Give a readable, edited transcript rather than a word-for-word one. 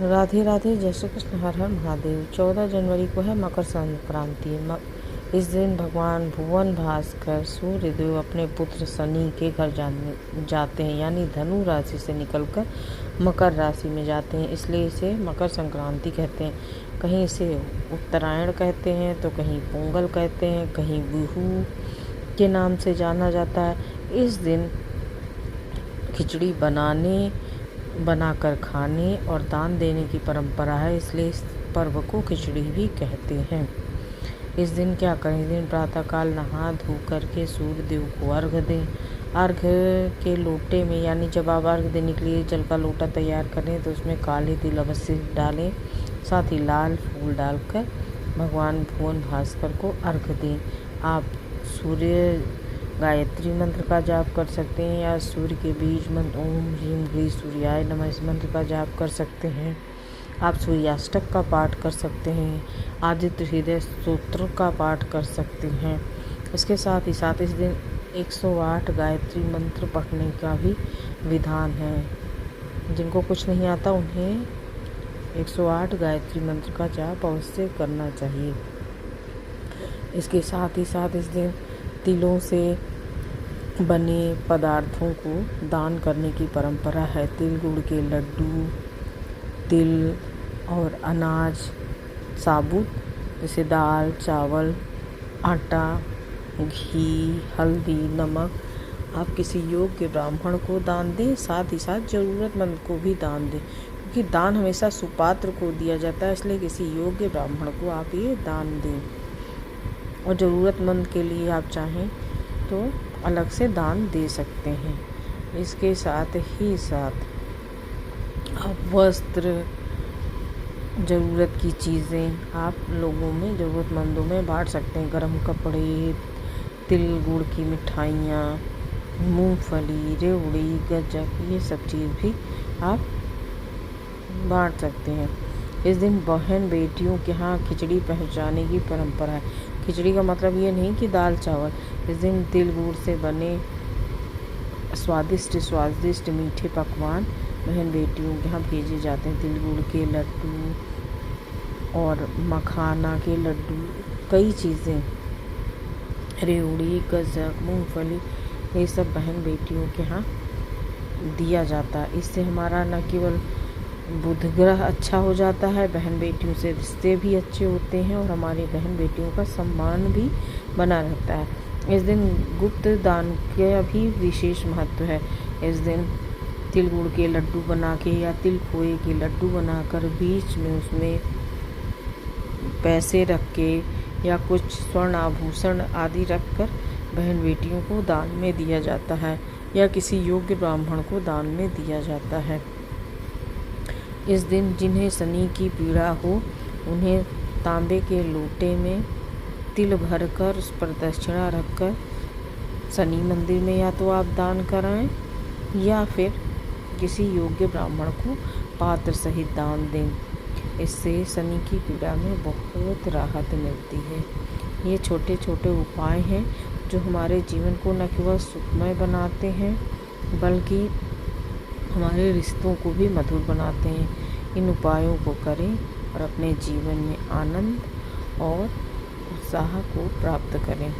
राधे राधे, जय श्री कृष्ण, हर हर महादेव। 14 जनवरी को है मकर संक्रांति। इस दिन भगवान भुवन भास्कर सूर्यदेव अपने पुत्र शनि के घर जाते हैं, यानी धनु राशि से निकलकर मकर राशि में जाते हैं, इसलिए इसे मकर संक्रांति कहते हैं। कहीं इसे उत्तरायण कहते हैं तो कहीं पोंगल कहते हैं, कहीं बिहू के नाम से जाना जाता है। इस दिन खिचड़ी बनाकर खाने और दान देने की परंपरा है, इसलिए इस पर्व को खिचड़ी भी कहते हैं। इस दिन क्या करें? इस दिन प्रातःकाल नहा धो करके सूर्य देव को अर्घ्य दें। अर्घ्य के लोटे में, यानी जब आप अर्घ्य देने के लिए जल का लोटा तैयार करें तो उसमें काले तिल अवश्य डालें, साथ ही लाल फूल डालकर भगवान भुवन भास्कर को अर्घ्य दें। आप सूर्य गायत्री मंत्र का जाप कर सकते हैं या सूर्य के बीज मंत्र ओम ह्रीम ह्रीं सूर्याय नमः, इस मंत्र का जाप कर सकते हैं। आप सूर्याष्टक का पाठ कर सकते हैं, आदित्य हृदय स्तोत्र का पाठ कर सकते हैं। इसके साथ ही साथ इस दिन 108 गायत्री मंत्र पढ़ने का भी विधान है। जिनको कुछ नहीं आता उन्हें 108 गायत्री मंत्र का जाप अवश्य करना चाहिए। इसके साथ ही साथ इस दिन तिलों से बने पदार्थों को दान करने की परंपरा है। तिल गुड़ के लड्डू, तिल और अनाज साबुत जैसे दाल, चावल, आटा, घी, हल्दी, नमक आप किसी योग्य ब्राह्मण को दान दें, साथ ही साथ ज़रूरतमंद को भी दान दें, क्योंकि दान हमेशा सुपात्र को दिया जाता है, इसलिए किसी योग्य ब्राह्मण को आप ये दान दें। और ज़रूरतमंद के लिए आप चाहें तो अलग से दान दे सकते हैं। इसके साथ ही साथ आप वस्त्र, ज़रूरत की चीज़ें आप लोगों में, ज़रूरतमंदों में बांट सकते हैं। गर्म कपड़े, तिल गुड़ की मिठाइयाँ, मूंगफली, रेवड़ी, गज्जक, ये सब चीज़ भी आप बांट सकते हैं। इस दिन बहन बेटियों के यहाँ खिचड़ी पहुँचाने की परंपरा है। खिचड़ी का मतलब ये नहीं कि दाल चावल। इस दिन तिल गुड़ से बने स्वादिष्ट मीठे पकवान बहन बेटियों के यहाँ भेजे जाते हैं। तिल गुड़ के लड्डू और मखाना के लड्डू, कई चीज़ें, रेवड़ी, गज्जक, मूंगफली, ये सब बहन बेटियों के यहाँ दिया जाता है। इससे हमारा न केवल बुध ग्रह अच्छा हो जाता है, बहन बेटियों से रिश्ते भी अच्छे होते हैं और हमारी बहन बेटियों का सम्मान भी बना रहता है। इस दिन गुप्त दान का भी विशेष महत्व है। इस दिन तिल गुड़ के लड्डू बना के या तिल खोए के लड्डू बनाकर बीच में उसमें पैसे रख के या कुछ स्वर्ण आभूषण आदि रखकर बहन बेटियों को दान में दिया जाता है या किसी योग्य ब्राह्मण को दान में दिया जाता है। इस दिन जिन्हें शनि की पीड़ा हो उन्हें तांबे के लोटे में तिल भरकर उस पर दक्षिणा रखकर शनि मंदिर में या तो आप दान कराएं या फिर किसी योग्य ब्राह्मण को पात्र सहित दान दें। इससे शनि की पीड़ा में बहुत राहत मिलती है। ये छोटे छोटे उपाय हैं जो हमारे जीवन को न केवल सुखमय बनाते हैं बल्कि हमारे रिश्तों को भी मधुर बनाते हैं। इन उपायों को करें और अपने जीवन में आनंद और उत्साह को प्राप्त करें।